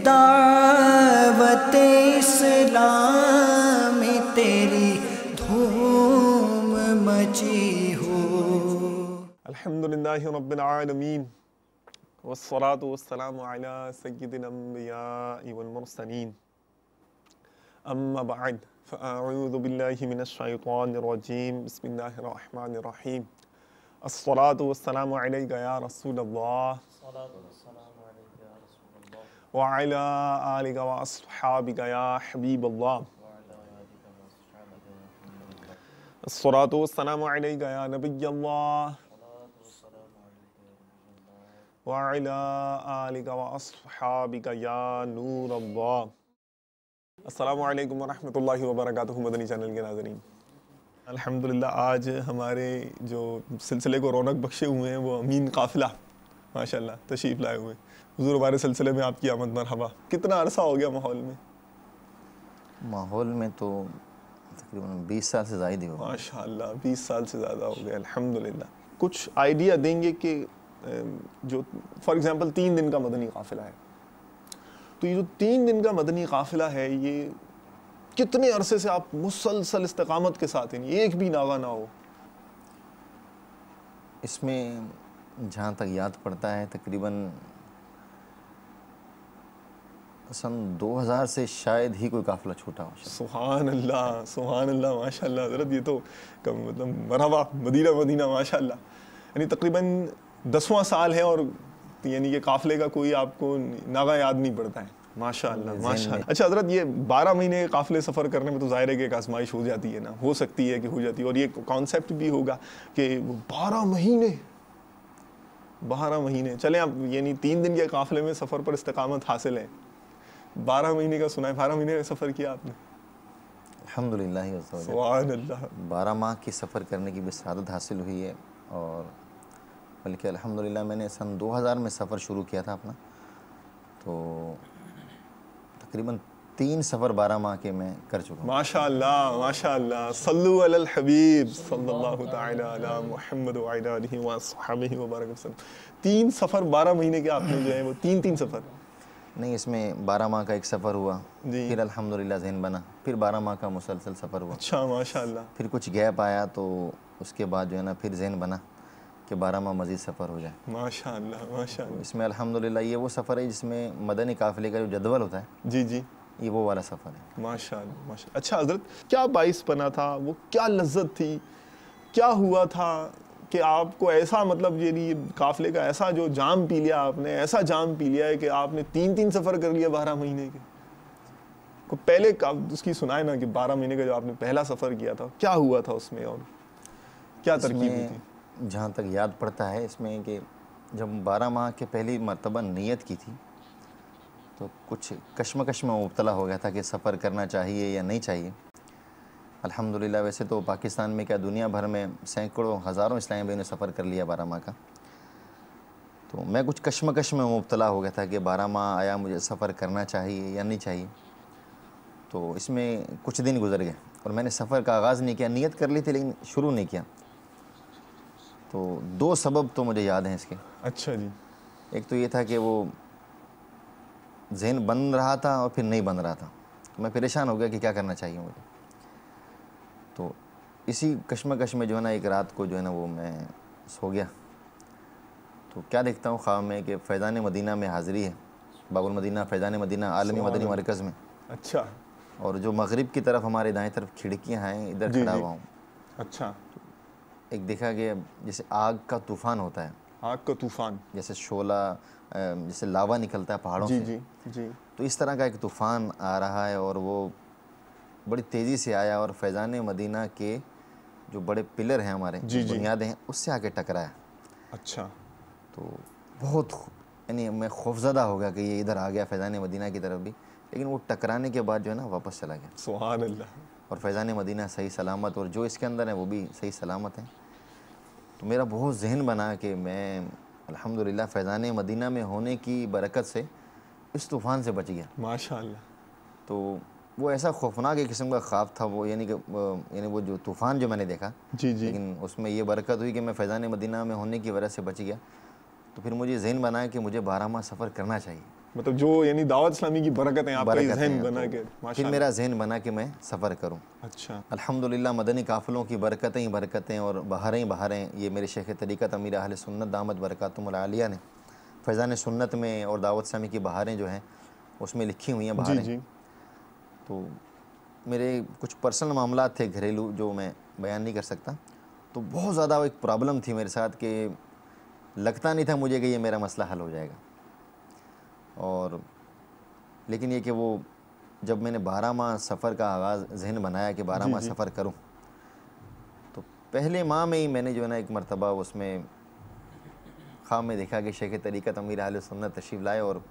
दावत इस्लाम में तेरी धूम मची हो। अल्हम्दुलिल्लाहि रब्बिल आलमीन वस्सलातु वस्सलामु अला सय्यिदिल अंबियाइ वल मुरसलीन अम्मा बअद फ़अऊज़ु बिल्लाहि मिनश शैतानिर रजीम बिस्मिल्लाहिर रहमानिर रहीम अस्सलातु वस्सलामु अलैका या रसूलल्लाह व अला आलिका व अस्हाबिका या हबीबल्लाह अस्सलातु वस्सलामु अलैका या नबियल्लाह व अला आलिका व अस्हाबिका या नूरल्लाह। अस्सलामु अलैकुम व रहमतुल्लाहि व बरकातुहू। मदनी चैनल के नाज़रीन, अल्हम्दुलिल्लाह आज हमारे जो सिलसिले को रौनक बख्शे हुए हैं वो अमीन काफ़िला माशाल्लाह तशरीफ़ लाए हुए हैं। हुज़ूर हमारे सिलसिले में आपकी आमद मरहबा। कितना अरसा हो गया माहौल में? माहौल में तो तकरीबन 20 साल से ज़ायद ही हो। माशाल्लाह 20 साल से ज़्यादा हो गया अल्हम्दुलिल्लाह। कुछ आइडिया देंगे कि जो फॉर एग्ज़ाम्पल 3 दिन का मदनी काफ़िला है, तो ये जो 3 दिन का मदनी काफ़िला है ये कितने अरसे से आप मुसलसल इस्तिक़ामत के साथ हैं, एक भी नागा ना हो? इसमें जहाँ तक याद पड़ता है तकरीबन सन 2000 से शायद ही कोई काफ़िला छूटा हो। सुभान अल्लाह माशाल्लाह हज़रत, ये तो मतलब मरहबा मदीना मदीना माशाल्लाह। यानी तकरीबन 10वां साल है और यानी कि काफ़िले का कोई आपको नागा याद नहीं पड़ता है। माशाल्लाह माशाल्लाह। अच्छा हज़रत, ये 12 महीने के काफ़िले सफ़र करने में तो ज़ाहिर है कि एक आजमाइश हो जाती है ना, हो सकती है कि हो जाती है, और ये कॉन्सेप्ट भी होगा कि 12 महीने चलें आप, यानी 3 दिन के काफ़िले में सफ़र पर इस्तिक़ामत हासिल है, 12 महीने का सुना है, 12 महीने का सफ़र किया आपने? अल्हम्दुलिल्लाह, सुभान अल्लाह। 12 माह की सफ़र करने की भी सआदत हासिल हुई है। और बल्कि अल्हम्दुलिल्लाह मैंने सन 2000 में सफ़र शुरू किया था अपना, तो तकरीबन 3 सफ़र 12 माह के मैं कर चुका हूँ। माशाअल्लाह माशाअल्लाह। सल्लु अलल हबीब सल्लल्लाहु तआला अला मुहम्मद व अला आलिहि व अस्हाबिहि व बारक वसल्लम। 3 सफ़र 12 महीने के आपने जो है वो 3 सफ़र? नहीं, इसमें 12 माह का एक सफ़र हुआ, फिर अल्हम्दुलिल्लाह ज़हन बना, फिर 12 माह का मुसलसल सफ़र हुआ। अच्छा माशाअल्लाह। फिर कुछ गैप आया तो उसके बाद जो है ना फिर ज़हन बना कि 12 माह मज़ीद सफ़र हो जाए। माशाअल्लाह माशाअल्लाह। इसमें अल्हम्दुलिल्लाह ये वो सफ़र है जिसमें मदनी काफ़िले का जो जदवल होता है, जी, ये वो वाला सफ़र है। माशाअल्लाह माशाअल्लाह। अच्छा हज़रत, क्या बाइस बना था, वो क्या लज्जत थी, क्या हुआ था कि आपको ऐसा, मतलब ये काफ़िले का ऐसा जो जाम पी लिया आपने, ऐसा जाम पी लिया है कि आपने 3 सफ़र कर लिया 12 महीने के? को पहले उसकी सुनाए ना कि 12 महीने का जो आपने पहला सफ़र किया था, क्या हुआ था उसमें और क्या तरकीब हुई थी? जहाँ तक याद पड़ता है इसमें कि जब 12 माह के पहली मरतबा नियत की थी तो कुछ कश्मकश में मुब्तला हो गया था कि सफ़र करना चाहिए या नहीं चाहिए। अल्हम्दुलिल्लाह वैसे तो पाकिस्तान में क्या दुनिया भर में सैकड़ों हज़ारों इस्लामी भाइयों ने सफ़र कर लिया 12 माह का, तो मैं कुछ कश्मकश में मुब्तला हो गया था कि 12 माह आया, मुझे सफ़र करना चाहिए या नहीं चाहिए। तो इसमें कुछ दिन गुजर गए और मैंने सफ़र का आगाज़ नहीं किया, नियत कर ली थी लेकिन शुरू नहीं किया। तो 2 सबब तो मुझे याद हैं इसके। अच्छा जी। एक तो ये था कि वो ज़हन बन रहा था और फिर नहीं बन रहा था, तो मैं परेशान हो गया कि क्या करना चाहिए मुझे। तो इसी कश्मकश में जो है ना एक रात को जो है ना वो मैं सो गया, तो क्या देखता हूँ ख्वाब में कि फैज़ान मदीना में हाज़िरी है, बाबुल मदीना फैज़ान मदीना आलमी मदनी मरकज़ में। अच्छा। और जो मगरिब की तरफ हमारे दाएं तरफ खिड़कियाँ हैं, इधर खड़ा हुआ हूँ। अच्छा। एक देखा कि जैसे आग का तूफ़ान होता है, आग का तूफ़ान, जैसे शोला, जैसे लावा निकलता है पहाड़ों से, जी, तो इस तरह का एक तूफ़ान आ रहा है और वो बड़ी तेज़ी से आया और फैज़ान मदीना के जो बड़े पिलर हैं हमारे, बुनियादें हैं, उससे आके टकराया। अच्छा। तो बहुत यानी मैं खौफज़दा हो गया कि ये इधर आ गया फैज़ान मदीना की तरफ भी, लेकिन वो टकराने के बाद जो है ना वापस चला गया। सुभान अल्लाह। और फैज़ान मदीना सही सलामत और जो इसके अंदर है वो भी सही सलामत है। तो मेरा बहुत ज़हन बना कि मैं अल्हम्दुलिल्लाह फैज़ान मदीना में होने की बरकत से इस तूफ़ान से बच गया माशाअल्लाह। तो वो ऐसा खौफनाक एक किस्म का ख्वाब था वो, यानी कि वो जो तूफ़ान जो मैंने देखा, लेकिन उसमें ये बरकत हुई कि मैं फैज़ान मदीना में होने की वजह से बच गया। तो फिर मुझे ज़हन बनाया कि मुझे 12 माह सफ़र करना चाहिए। मतलब जो यानी दावत इस्लामी की बरकत है, आपका ये बरकत जहन हैं, बना तो के फिर माशाल्लाह। मेरा जहन बना कि मैं सफ़र करूं। अच्छा, अल्हम्दुलिल्लाह मदनी काफ़िलों की बरकतें ही बरकतें और बहारें ही बहारें, ये मेरे शेख तरीक़त अमीर अहले सुन्नत दामत बरकातुहुमुल आलिया ने फैज़ान सुन्नत में और दावत इस्लामी की बहारें जो हैं उसमें लिखी हुई हैं जी बहारें। जी, तो मेरे कुछ पर्सनल मामला थे घरेलू जो मैं बयान नहीं कर सकता, तो बहुत ज़्यादा एक प्रॉब्लम थी मेरे साथ कि लगता नहीं था मुझे कि ये मेरा मसला हल हो जाएगा। और लेकिन ये कि वो जब मैंने 12 माह सफ़र का आगाज़ जहन बनाया कि 12 जी माह जी, सफ़र करूं, तो पहले माह में ही मैंने जो है ना एक मरतबा उसमें ख्वाब में देखा कि शेख तरीक़त अमीर अहले सुन्नत तशरीफ़ लाए और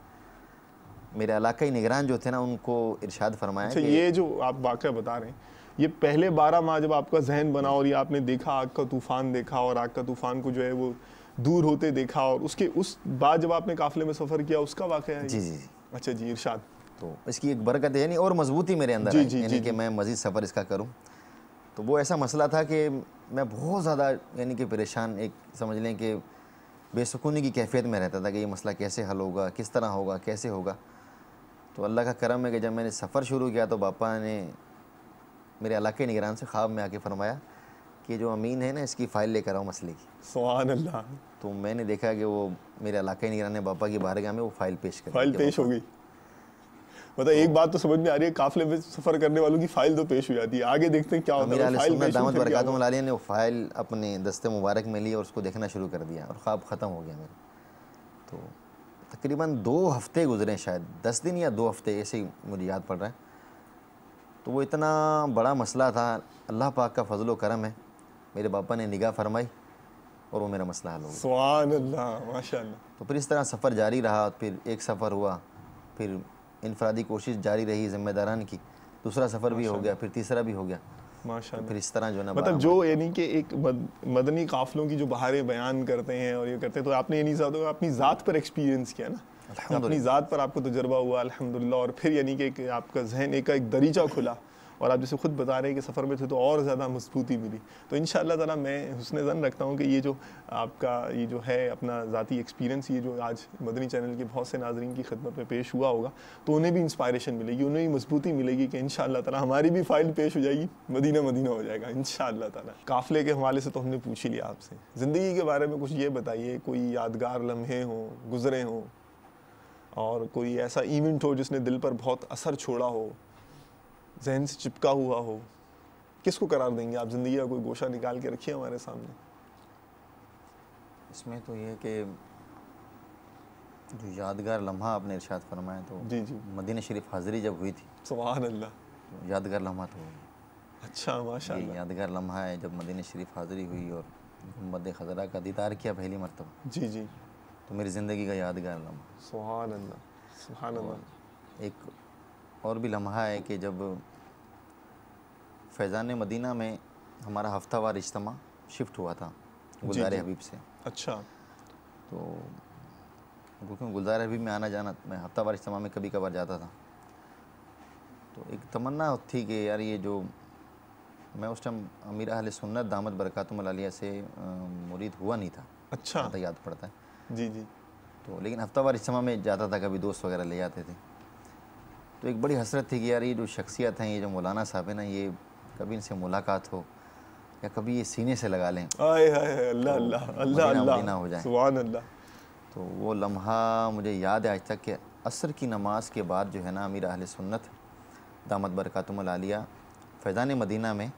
मेरे इलाक़ाई निगरान जो थे ना उनको इरशाद फरमाया अच्छा, कि ये जो आप वाक़या बता रहे हैं, ये पहले 12 माह जब आपका जहन बना और ये आपने देखा, आग का तूफ़ान देखा और आग का तूफ़ान को जो है वो दूर होते देखा, और उसके उस बाद जब आपने काफ़िले में सफ़र किया, उसका वाक़या है जी ये? जी जी, अच्छा जी, इरशाद। तो इसकी एक बरकत है नहीं और मजबूती मेरे अंदर जी आई, जी जी यानी कि जी, मैं मज़ीद सफ़र इसका करूं। तो वो ऐसा मसला था कि मैं बहुत ज़्यादा यानी कि परेशान, एक समझ लें कि बेसुकूनी की कैफियत में रहता था कि ये मसला कैसे हल होगा, किस तरह होगा, कैसे होगा। तो अल्लाह का करम है कि जब मैंने सफ़र शुरू किया तो बापा ने मेरे इलाके निगरान से ख्वाब में आके फरमाया कि जो अमीन है ना इसकी फ़ाइल लेकर आओ मसले की। सुभान अल्लाह, तो मैंने देखा कि वो मेरे इलाके निगरान ने बापा की बारगाह में वो फ़ाइल पेश कर दी फाइल कि पेश हो बापा, गई। मतलब एक बात तो समझ में आ रही है, काफ़िले में सफ़र करने वालों की फ़ाइल तो पेश हो जाती है, आगे देखते हैं क्या होता अमीर है, अहले फाइल सुन्नत पेश हुई दामत फिर क्या बरकातुहुल हुआ? आलिया ने वो फ़ाइल अपने दस्ते मुबारक में ली और उसको देखना शुरू कर दिया और ख्वाब ख़त्म हो गया मेरा। तो तकरीबन 2 हफ़्ते गुज़रे, शायद 10 दिन या 2 हफ़्ते, ऐसे ही मुझे याद पड़ रहा है। तो वो इतना बड़ा मसला था, अल्लाह पाक का फ़ज़ल व करम है, मेरे पापा ने निगाह फरमाई और वो मेरा मसला हल हो गया। सुभान अल्लाह, माशाल्लाह। तो फिर इस तरह सफ़र जारी रहा, फिर एक सफ़र हुआ, फिर इनफरादी कोशिश जारी रही ज़िम्मेदारान की, दूसरा सफ़र भी हो गया, फिर तीसरा भी हो गया। तो फिर इस तरह जो है ना मतलब 12 जो माह। यानी कि एक मदनी काफ़िलों की जो बहारें बयान करते हैं और ये करते हैं, तो आपने यानी ज़्यादा अपनी ज़ात पर एक्सपीरियंस किया ना, तो अपनी अल्हम्दुलिल्लाह। ज़ात पर आपको तजर्बा हुआ अल्हम्दुलिल्लाह, और फिर यानी कि एक आपका जहन एक दरीचा खुला, और आप जैसे खुद बता रहे हैं कि सफ़र में थे तो और ज़्यादा मजबूती मिली। तो इंशाअल्लाह ताला मैं हुस्न ज़न रखता हूँ कि ये जो आपका ये जो है अपना ज़ाती एक्सपीरियंस, ये जो आज मदनी चैनल के बहुत से नाज़रीन की खिदमत में पेश हुआ होगा, तो उन्हें भी इंस्पायरेशन मिलेगी, उन्हें भी मजबूती मिलेगी कि इंशाअल्लाह ताला हमारी भी फ़ाइल पेश हो जाएगी, मदीना मदीना हो जाएगा इंशाअल्लाह ताला। काफ़िले के हवाले से तो हमने पूछ ही लिया आपसे, ज़िंदगी के बारे में कुछ ये बताइए, कोई यादगार लम्हे हों, गुज़रे हों, और कोई ऐसा इवेंट हो जिसने दिल पर बहुत असर छोड़ा हो, जहन से चिपका हुआ हो। किसको करार देंगे आप? ज़िंदगी का कोई गोशा निकाल के रखिए हमारे सामने। इसमें तो ये है कि जो यादगार लम्हा आपने इरशाद फरमाया, तो जी जी, मदीना शरीफ हाज़िरी जब हुई थी, सुभान अल्लाह। तो यादगार लम्हा तो अच्छा, ये माशाअल्लाह। यादगार लम्हा है जब मदीना शरीफ हाज़िरी हुई और गुंबद ख़ज़रा का दीदार किया पहली मरतबा। जी जी, तो मेरी ज़िंदगी का यादगार लम्हा। सुभान अल्लाह, सुभान और अल्लाह। एक और भी लम्हा है कि जब फैज़ान मदीना में हमारा हफ्तावार इज्तिमा शिफ्ट हुआ था गुलज़ार जी। हबीब से, अच्छा, तो क्योंकि गुलज़ार हबीब में आना जाना, मैं हफ्तावार इज्तिमा में कभी कभार जाता था, तो एक तमन्ना थी कि यार ये जो मैं उस टाइम अमीर अहले सुन्नत दामत बरकातुहुमुल आलिया से मुरीद हुआ नहीं था, अच्छा, जहाँ तक याद पड़ता है। जी जी, तो लेकिन हफ्तावार इज्तिमा में जाता था, कभी दोस्त वगैरह ले जाते थे। तो एक बड़ी हसरत थी कि यार ये जो शख्सियत हैं, ये जो मौलाना साहब हैं ना, ये कभी इनसे मुलाकात हो या कभी ये सीने से लगा लें आए हाय, अल्लाह तो अल्लाह अल्लाह मदीना अल्लाह, मदीना हो जाए। सुभान अल्लाह। तो वो लम्हा मुझे याद है आज तक कि असर की नमाज के बाद जो है ना अमीर अहले सुन्नत दामत बरकातुहुमुल आलिया फैज़ान मदीना में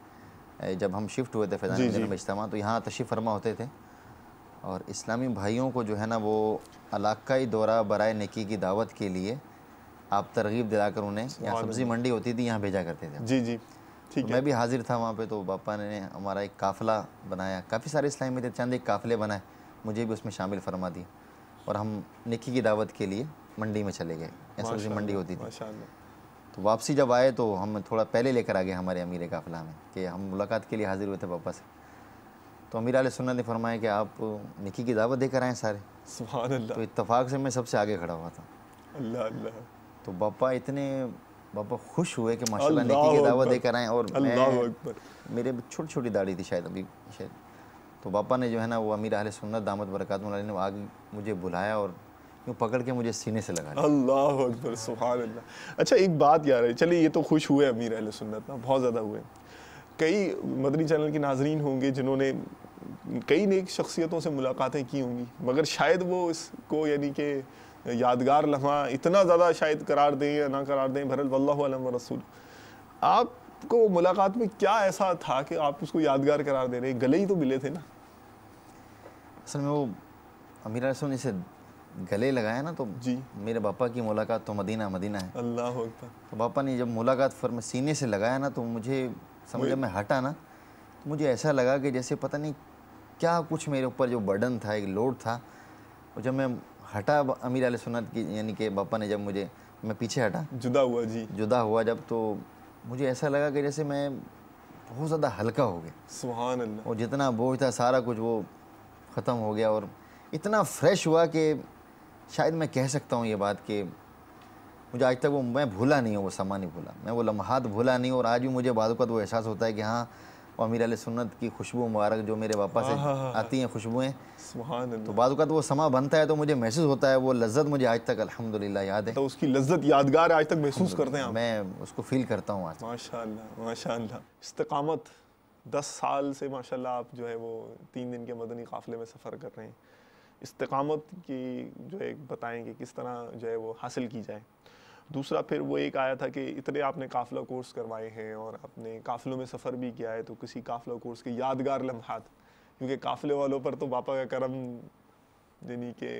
जब हम शिफ्ट हुए थे फैज़ान जी मदीना जी, में इज्तिमा, तो यहाँ तशरीफ़ फरमा होते थे और इस्लामी भाइयों को जो है ना वो इलाकाई दौरा बराए नेकी की दावत के लिए आप तरगीब दिलाकर उन्हें, यहाँ सुभान सब्ज़ी अल्लाह। मंडी होती थी, यहाँ भेजा करते थे। जी जी, तो ठीक है। मैं भी हाज़िर था वहाँ पे, तो पापा ने हमारा एक काफ़िला बनाया, काफ़ी सारे इस्लामी में थे, चंद एक काफ़िले बनाए, मुझे भी उसमें शामिल फरमा दिया और हम नेकी की दावत के लिए मंडी में चले गए, यहाँ सब्ज़ी मंडी माशाअल्लाह, होती थी। माशाअल्लाह। तो वापसी जब आए तो हम थोड़ा पहले लेकर आ गए हमारे अमीर काफ़िला में कि हम मुलाकात के लिए हाज़िर हुए थे पापा से। तो अमीर अहले सुन्नत ने फरमाया कि आप नेकी की दावत देकर आएँ सारे। सुभान अल्लाह, तो इत्तफाक से मैं सबसे आगे खड़ा हुआ था। अल्लाह अल्लाह, तो पापा खुश हुए कि माशाल्लाह नेकी की अल्लाहु दावत अकबर, देकर आएँ और अल्लाहु मैं, अकबर। मेरे छोटी छोटी दाढ़ी थी शायद अभी शायद। तो पापा ने जो है ना वो अमीर अहले सुन्नत दामत बरकातुहुमुल आलिया ने आगे मुझे बुलाया और यूँ पकड़ के मुझे सीने से लगा लिया। अल्लाह अकबर, सुभान अल्लाह। अच्छा एक बात यार है, चलिए ये तो खुश हुए अमीर अहले सुन्नत ना, बहुत ज़्यादा हुए। कई मदनी चैनल के नाजरीन होंगे जिन्होंने कई नेक शख्सियतों से मुलाकातें की होंगी, मगर शायद वो इसको यानी कि यादगार लम्हा इतना ज़्यादा शायद करार दें या ना करार दें, बहरहाल वल्लाहु अलम व रसूल। आपको मुलाकात में क्या ऐसा था कि आप उसको यादगार करार दे रहे हैं? गले ही तो मिले थे ना। असल में वो अमीर अहले सुन्नत से गले लगाया ना, तो जी मेरे पापा की मुलाकात तो मदीना मदीना है। अल्लाह अकबर। तो पापा ने जब मुलाकात फिर मैं सीने से लगाया ना, तो मुझे समझ में हटा ना, तो मुझे ऐसा लगा कि जैसे पता नहीं क्या कुछ मेरे ऊपर जो बर्डन था, एक लोड था, और जब मैं हटा अमीर अहले सुन्नत की, यानी कि पापा ने जब मुझे, मैं पीछे हटा, जुदा हुआ जी, जुदा हुआ जब, तो मुझे ऐसा लगा कि जैसे मैं बहुत ज़्यादा हल्का हो गया, सुभान अल्लाह। और जितना बोझ था सारा कुछ वो ख़त्म हो गया, और इतना फ्रेश हुआ कि शायद मैं कह सकता हूँ ये बात कि मुझे आज तक वो, मैं भूला नहीं हूँ, वो समा नहीं भूला, मैं वो लम्हात भूला नहीं। और आज भी मुझे बाद वो एहसास होता है कि हाँ, वो अमीर अहले सुन्नत की खुशबू मुबारक जो मेरे पापा से आती हैं, खुशबुएँ, सुभान अल्लाह। तो बाद वो समा बनता है तो मुझे महसूस होता है, वो लज्जत मुझे आज तक अल्हम्दुलिल्लाह याद है। तो उसकी लज्जत यादगार आज तक महसूस करते हैं आप? मैं उसको फील करता हूँ आज। माशाअल्लाह माशाअल्लाह। इस्तिकामत 10 साल से माशाअल्लाह आप जो है वो 3 दिन के मदनी काफ़िले में सफ़र कर रहे हैं। इस्तिकामत की जो है बताएं कि किस तरह जो है वो हासिल की जाए। दूसरा फिर वो एक आया था कि इतने आपने काफ़िला कोर्स करवाए हैं और आपने काफ़िलों में सफ़र भी किया है, तो किसी काफ़िला कोर्स के यादगार लम्हात, क्योंकि काफ़िले वालों पर तो बापा का करम यानी कि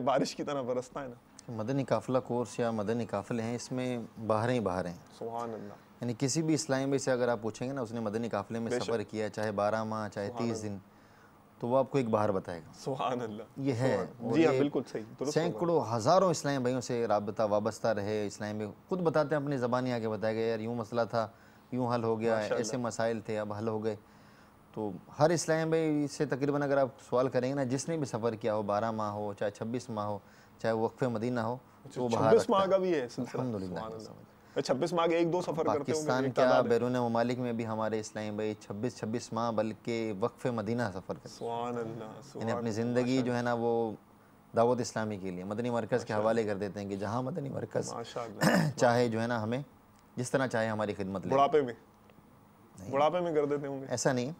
बारिश की तरह बरसता है ना। मदनी काफ़िला कोर्स या मदनी काफ़िले हैं, इसमें बाहर ही बाहर हैं। सुभान अल्लाह। यानी किसी भी इस्लामी भाई से अगर आप पूछेंगे ना, उसने मदनी काफ़िले में सफ़र किया, चाहे 12 माह, चाहे 30 दिन, तो वो आपको एक बाहर बताएगा। सुभान अल्लाह। ये है। जी हाँ, बिल्कुल सही। सैकड़ों हज़ारों इस्लामी भाइयों से राबता वाबस्ता रहे। इस्लामी भाई खुद बताते हैं, अपनी ज़बानी आके बताएगा, यार यूँ मसला था, यूँ हल हो गया, ऐसे मसाइल थे, अब हल हो गए। तो हर इस्लामी भाई से तकरीबन अगर आप सवाल करेंगे ना, जिसने भी सफ़र किया हो, 12 माह हो, चाहे 26 माह हो, चाहे वक्फ़े मदीना हो, तो बाहर 26 माह का भी है सिलसिला। अल्हम्दुलिल्लाह। 26 माह के 1-2 सफ़र करते होंगे। पाकिस्तान क्या बैरून ममालिक में भी हमारे इस्लामी भाई 26 माह बल्कि वक्फ़े मदीना सफ़र करते हैं। सुभान अल्लाह। यानी अपनी ज़िंदगी जो है ना वो दावत इस्लामी के लिए मदनी मरकज़ के हवाले कर देते हैं कि जहाँ मदनी मरकज़ चाहे जो है ना हमें जिस तरह चाहे हमारी खिदमत ले। बुढ़ापे में कर देते होंगे? ऐसा नहीं,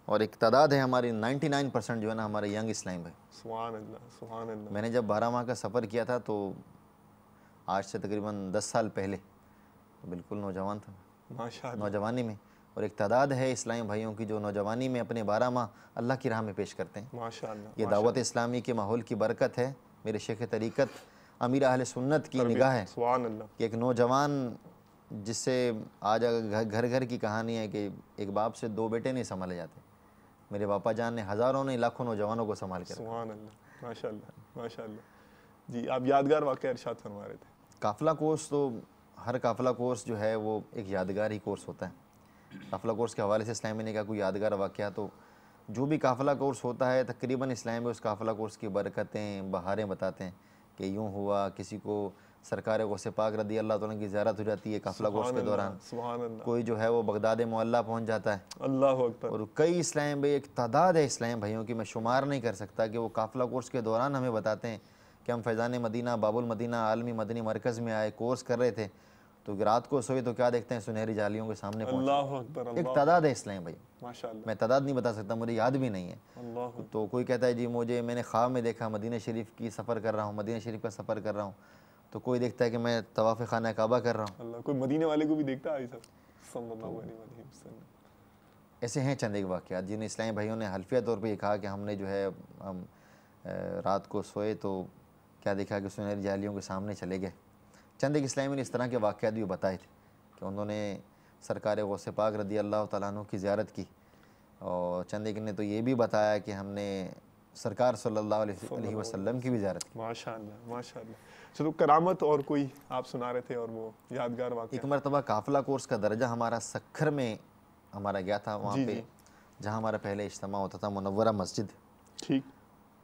और एक तादाद है हमारी 99% जो है ना हमारे यंग इस्लामी भाई। सुभान अल्लाह, सुभान अल्लाह। मैंने जब 12 माह का सफ़र किया था तो आज से तकरीबन 10 साल पहले, तो बिल्कुल नौजवान था माशाअल्लाह, नौजवानी में। और एक तादाद है इस्लामी भाइयों की जो नौजवानी में अपने 12 माह अल्लाह की राह में पेश करते हैं। माशाअल्लाह। ये दावत इस्लामी के माहौल की बरकत है। मेरे शेख तरीक़त अमीर अहले सुन्नत की निगाह है कि एक नौजवान जिससे आज घर घर की कहानी है कि एक बाप से 2 बेटे नहीं संभाले जाते, मेरे पापा जान ने हज़ारों नहीं लाखों नौजवानों को संभाल कर। सुभान अल्लाह, माशाअल्लाह, माशाअल्लाह। जी, आप यादगार वाक़या इरशाद फरमा रहे थे। काफ़िला कोर्स, तो हर काफ़िला कोर्स जो है वो एक यादगार ही कोर्स होता है। काफ़िला कोर्स के हवाले से इस्लामी ने कहा कोई यादगार वाक़या, तो जो भी काफ़िला कोर्स होता है तकरीबन इस्लाम में उस काफ़िला कोर्स की बरकतें बहारें बताते हैं कि यूँ हुआ, किसी को सरकार गौसे पाक रदी अल्लाह तआला की ज़ियारत हो जाती है काफ़िला कोर्स के दौरान, कोई जो है वो बगदाद मुअल्ला पहुँच जाता है। अल्लाह अकबर। और कई इस्लाम भाई, एक तादाद है इस्लाम भाइयों की मैं शुमार नहीं कर सकता, कि वो काफ़िला कोर्स के दौरान हमें बताते हैं कि हम फैज़ान मदीना बाबुल मदीना आलमी मदनी मरकज़ में आए, कोर्स कर रहे थे, तो रात को सोए तो क्या देखते हैं, सुनहरी जालियों के सामने पहुंचे। एक तादाद है इस्लाम भाई, माशाअल्लाह। मैं तादाद नहीं बता सकता, मुझे याद भी नहीं है। तो कोई कहता है जी मुझे, मैंने ख्वाब में देखा मदीना शरीफ की सफ़र कर रहा हूँ, मदीना शरीफ का सफ़र कर रहा हूँ, तो कोई देखता है कि मैं तवाफ़ खाना काबा कर रहा हूँ। अल्लाह, कोई मदीने वाले को भी देखता है सल्लल्लाहु अलैहि वसल्लम। ऐसे हैं चंद एक वाक़यात जिन्हें इस्लामी भाइयों ने हल्फिया तौर पे ये कहा कि हमने जो है हम रात को सोए तो क्या देखा कि सुनहरी जालियों के सामने चले गए। चंद एक इस्लामी ने इस तरह के वाक़यात भी बताए थे कि उन्होंने सरकार गौसे पाक रदी अल्लाह तआला अन्हु की ज़ियारत की, और चंद एक ने तो ये भी बताया कि हमने सरकार सल्लल्लाहु अलैहि वसल्लम की भी ज़ियारत की। माशाअल्लाह, माशाअल्लाह। चलो, करामत और कोई आप सुना रहे थे और वो यादगार वाक़या? एक मरतबा काफ़िला कोर्स का दर्जा हमारा सखर में हमारा गया था, वहाँ पे जहाँ हमारा पहले इज्तिमा होता था मुनव्वरा मस्जिद। ठीक।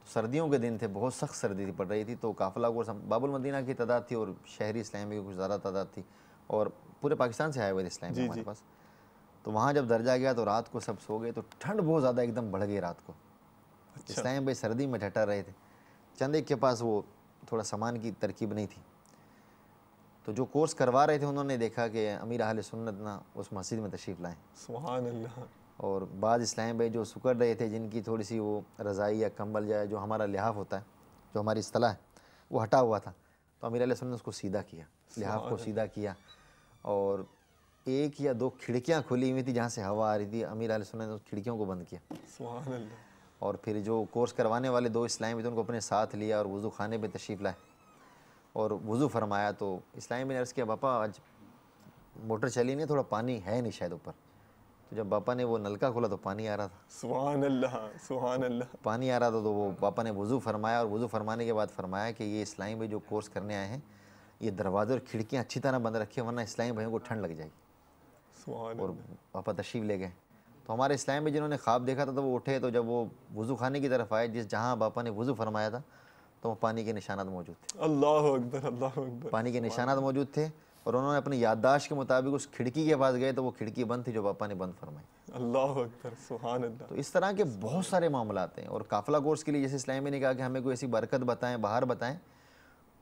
सर्दियों के दिन थे, बहुत सख्त सर्दी पड़ रही थी, तो काफ़िला कोर्स बाबुल मदीना की तादाद थी और शहरी इस्लामी की कुछ ज़्यादा तादाद थी, और पूरे पाकिस्तान से आए हुए थे इस्लामी हमारे पास। तो वहाँ जब दर्जा गया तो रात को सब सो गए, तो ठंड बहुत ज़्यादा एकदम बढ़ गई रात को। इस्लामी भाई सर्दी में ठहर रहे थे। चंद एक के पास वो थोड़ा सामान की तरकीब नहीं थी। तो जो कोर्स करवा रहे थे उन्होंने देखा कि अमीर अहले सुन्नत ना उस मस्जिद में तशरीफ़ लाएँ, सुभान अल्लाह। और बाद इस्लाम भाई जो सुकड़ रहे थे, जिनकी थोड़ी सी वो रज़ाई या कंबल या जो हमारा लिहाफ होता है, जो हमारी इस्तिलाह है, वो हटा हुआ था, तो अमीर अहले सुन्नत उसको सीधा किया, लिहाफ को सीधा किया, और एक या दो खिड़कियाँ खुली हुई थी जहाँ से हवा आ रही थी, अमीर अहले सुन्नत ने उस खिड़कियों को बंद किया। सुभान अल्लाह। और फिर जो कोर्स करवाने वाले 2 इस्लामी थे उनको अपने साथ लिया और वज़ू खाने पे तशरीफ़ लाए और वज़ू फरमाया। तो इस्लामी ने अर्ज़ किया, पापा आज मोटर चली नहीं, थोड़ा पानी है नहीं शायद ऊपर। तो जब पापा ने वो नलका खोला तो पानी आ रहा था, सुभान अल्लाह, सुभान अल्लाह। पानी आ रहा था। तो वो पापा ने वज़ू फरमाया और वज़ू फरमाने के बाद फरमाया कि ये इस्लामी भाई जो कोर्स करने आए हैं, ये दरवाजे और खिड़कियाँ अच्छी तरह बंद रखिए, वरना इस्लामी भाइयों को ठंड लग जाएगी। सुभान और अल्लाह। पापा तशरीफ़ ले गए। तो हमारे इस्लाम में जिन्होंने ख्वाब देखा था, तो वो उठे, तो जब वो वज़ू खाने की तरफ आए, जिस जहाँ पापा ने वज़ू फरमाया था, तो वो पानी के निशानात मौजूद थे, अल्लाह अकबर, अल्लाह अकबर। पानी के निशानात मौजूद थे। और उन्होंने अपनी याददाश्त के मुताबिक उस खिड़की के पास गए, तो वो खिड़की बंद थी जो पापा ने बंद फरमाई। अल्लाह अकबर, सुभान अल्लाह। तो इस तरह के बहुत सारे मामलात हैं। और काफ़िला कोर्स के लिए जैसे इस्लाम ने कहा कि हमें कोई ऐसी बरकत बताएं, बाहर बताएं,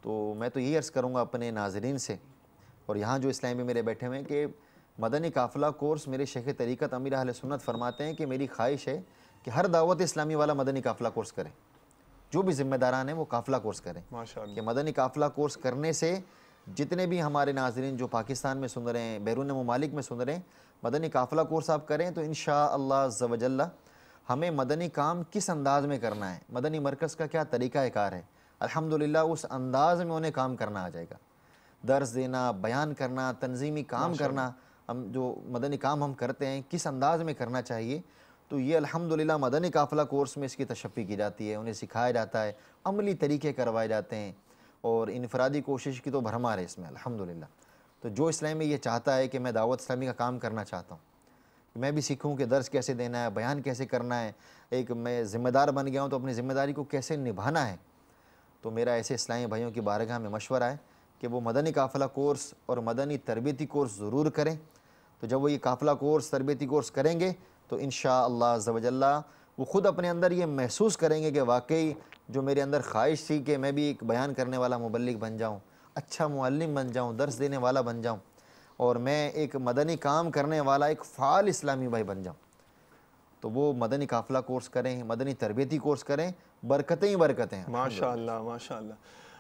तो मैं तो यही अर्ज़ करूँगा अपने नाज़रीन से, और यहाँ जो इस्लामी मेरे बैठे हुए हैं, कि मदनी काफ़िला कोर्स मेरे शेख तरीक़त अमीर अहले सुन्नत फरमाते हैं कि मेरी ख्वाहिश है कि हर दावत इस्लामी वाला मदनी काफ़िला कोर्स करे, जो भी ज़िम्मेदारान हैं वो काफ़िला कोर्स करें। माशाअल्लाह। कि मदनी काफ़िला कोर्स करने से जितने भी हमारे नाज़रीन जो पाकिस्तान में सुन रहे हैं, बैरून ममालिक में सुन रहे हैं, मदनी काफ़िला कोर्स आप करें तो इंशाअल्लाह अज़्ज़ व जल्ला हमें मदनी काम किस अंदाज़ में करना है, मदनी मरकज़ का क्या तरीक़ा कार है, अल्हम्दुलिल्लाह उस अंदाज़ में उन्हें काम करना आ जाएगा। दर्स देना, बयान करना, तंज़ीमी काम करना, हम जो मदनी काम हम करते हैं किस अंदाज़ में करना चाहिए, तो ये अल्हम्दुलिल्लाह मदनी काफ़िला कोर्स में इसकी तशफ़ी की जाती है, उन्हें सिखाया जाता है, अमली तरीक़े करवाए जाते हैं, और इनफरादी कोशिश की तो भरमार है इसमें अल्हम्दुलिल्लाह। तो जो इस्लामी ये चाहता है कि मैं दावत इस्लामी का काम करना चाहता हूँ, मैं भी सीखूँ कि दर्स कैसे देना है, बयान कैसे करना है, एक मैं ज़िम्मेदार बन गया हूँ तो अपनी ज़िम्मेदारी को कैसे निभाना है, तो मेरा ऐसे इस्लामी भाइयों की बारगाह में मशवरा है कि वो मदनी काफ़िला कोर्स और मदनी तरबियती कोर्स ज़रूर करें। तो जब वो ये काफ़िला कोर्स, तरबियती कोर्स करेंगे तो इंशाअल्लाह अज़्ज़ व जल्ला वो ख़ुद अपने अंदर ये महसूस करेंगे कि वाकई जो मेरे अंदर ख्वाहिश थी कि मैं भी एक बयान करने वाला मुबल्लिग बन जाऊँ, अच्छा मुअल्लिम बन जाऊँ, दर्स देने वाला बन जाऊँ, और मैं एक मदनी काम करने वाला एक फ़ाल इस्लामी भाई बन जाऊँ, तो वो मदनी काफ़िला कोर्स करें, मदनी तरबियती कोर्स करें, बरकतें ही बरकतें हैं। माशाअल्लाह, माशाअल्लाह।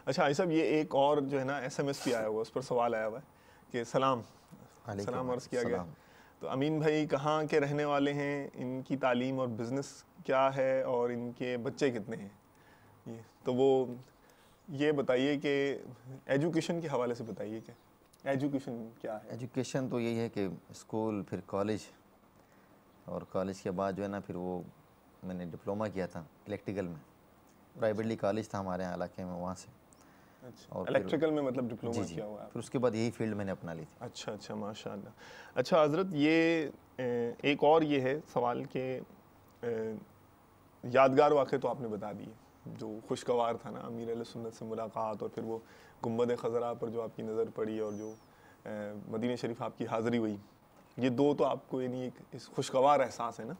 अच्छा ये सब, ये एक और जो है ना SMS भी आया हुआ, उस पर सवाल आया हुआ है कि सलाम अर्ज़ किया गया। तो अमीन भाई कहाँ के रहने वाले हैं, इनकी तालीम और बिज़नेस क्या है, और इनके बच्चे कितने हैं, ये तो वो ये बताइए कि एजुकेशन के हवाले से बताइए कि एजुकेशन क्या है। एजुकेशन तो यही है कि स्कूल, फिर कॉलेज, और कॉलेज के बाद जो है ना फिर वो मैंने डिप्लोमा किया था इलेक्ट्रिकल में, प्राइवेटली कॉलेज था हमारे यहाँ इलाके में, वहाँ से। अच्छा, और इलेक्ट्रिकल में मतलब डिप्लोमा किया हुआ है। फिर उसके बाद यही फील्ड मैंने अपना ली थी। अच्छा अच्छा, माशाअल्लाह। अच्छा हज़रत, ये एक और ये है सवाल के यादगार वाक़े तो आपने बता दिए, जो खुशगवार था ना, अमीर अहले सुन्नत से मुलाकात, और फिर वो गुंबद खज़रा पर जो आपकी नज़र पड़ी, और जो मदीना शरीफ आपकी हाज़िरी हुई, ये दो तो आपको यानी एक इस खुशगवार एहसास है ना,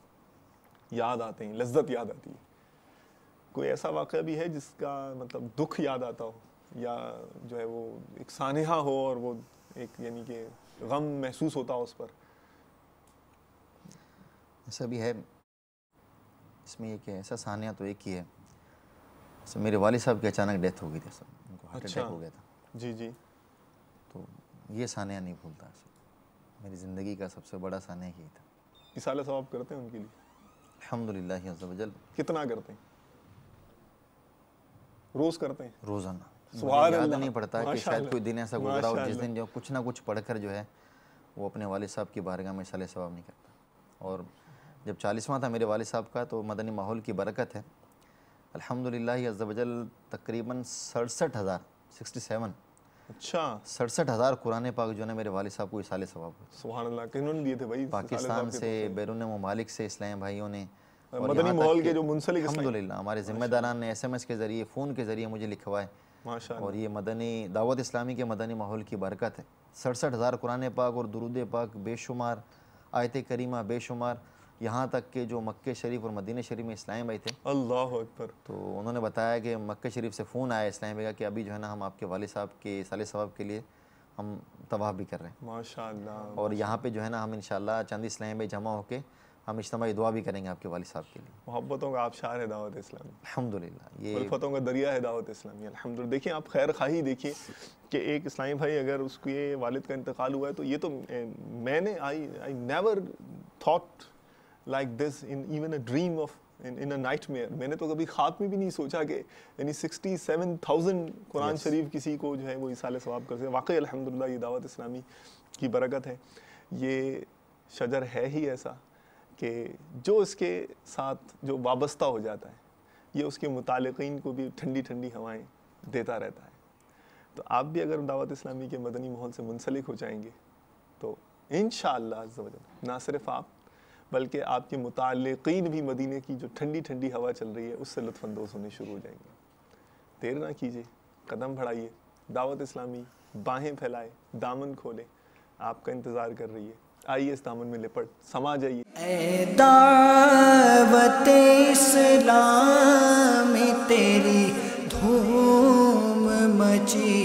याद आते हैं, लज्जत याद आती है। कोई ऐसा वाक़या भी है जिसका मतलब दुख याद आता हो, या जो है वो एक सानेहा हो और वो एक यानी कि गम महसूस होता हो उस पर? ऐसा भी है, इसमें एक ऐसा सानिया तो एक ही है। तो मेरे वालिद साहब की अचानक डेथ हो गई थी, सब उनको हार्ट अटैक हो गया था। जी जी। तो ये सानिया नहीं भूलता, मेरी ज़िंदगी का सबसे बड़ा सानिया यही था। इसाले सवाब करते हैं उनके लिए? अल्हम्दुलिल्लाह अज़्ज़ व जल। कितना करते हैं? रोज़ करते हैं? रोज़ाना। सुभान याद अल्लाह, नहीं पड़ता कि शायद कोई दिन ऐसा गुजरा हो जिस दिन जो कुछ ना कुछ पढ़कर जो है वो अपने वालिद साहब की बारगाह में इसाले सवाब नहीं करता। और जब 40वां था मेरे वालिद साहब का, तो मदनी माहौल की बरकत है अल्हम्दुलिल्लाह अज़्ज़ व जल, तकरीबन 67,000 अच्छा, 67,000 कुरान पाक जो है मेरे वालिद साहब को इसाले सवाब हुए। सुभान अल्लाह। किन्होंने दिए थे भाई? पाकिस्तान से, बैरून ममालिक से इस्लामी भाइयों ने, और मदनी माहौल के जो मुंसलिक अल्हम्दुलिल्लाह हमारे ज़िम्मेदारान ने SMS के ज़रिए, फ़ोन के ज़रिए मुझे लिखवाए। माशाअल्लाह। और ये मदनी दावत इस्लामी के मदनी माहौल की बरकत है। 67,000 कुरान पाक और दुरूद पाक बेशुमार, आयत करीमा बेशुमार, यहाँ तक कि जो मक्के शरीफ और मदीने शरीफ में इस्लामी भाई थे, अल्लाह अकबर। तो उन्होंने बताया कि मक्के शरीफ से फ़ोन आया इस्लामी भाई का कि अभी जो है ना हम आपके वालिद साहब के साले सवाब के लिए हम तवाफ़ भी कर रहे हैं माशाअल्लाह। और यहाँ पे जो है ना हम इंशाल्लाह चंद इस्लामी भाई जमा होके हम इज्तिमाई दुआ भी करेंगे आपके वालिद साहब के लिए। मोहब्बतों का आबशार है दावत इस्लामी, अल्हम्दुलिल्लाह। ये उल्फतों का दरिया है दावत इस्लामी, अल्हम्दुलिल्लाह। देखिए आप खैर खाही देखिए कि एक इस्लामी भाई अगर उसके वालिद का इंतकाल हुआ है तो ये तो मैंने I never thought like this in even a dream of in a nightmare. मैंने तो कभी ख्वाब में भी नहीं सोचा कि यानी 67,000 कुरान शरीफ किसी को जो है वो इसाले सवाब कर सके। वाकई अल्हम्दुलिल्लाह ये दावत इस्लामी की बरकत है। ये शजर है ही ऐसा कि जो इसके साथ जो वाबस्ता हो जाता है ये उसके मुतालिकीन को भी ठंडी ठंडी हवाएं देता रहता है। तो आप भी अगर दावत इस्लामी के मदनी माहौल से मुंसलिक हो जाएंगे तो इंशाअल्लाह अज़्ज़ व जल ना सिर्फ आप बल्कि आपके मुतालिकीन भी मदीने की जो ठंडी ठंडी हवा चल रही है उससे लुत्फ़अंदोज़ होने शुरू हो जाएंगे। देर ना कीजिए, कदम बढ़ाइए, दावत इस्लामी बाहें फैलाए, दामन खोले, आपका इंतज़ार कर रही है। आइए इस दामन में लिपट समा जाइए। ऐ दावत इस्लाम तेरी धूम मची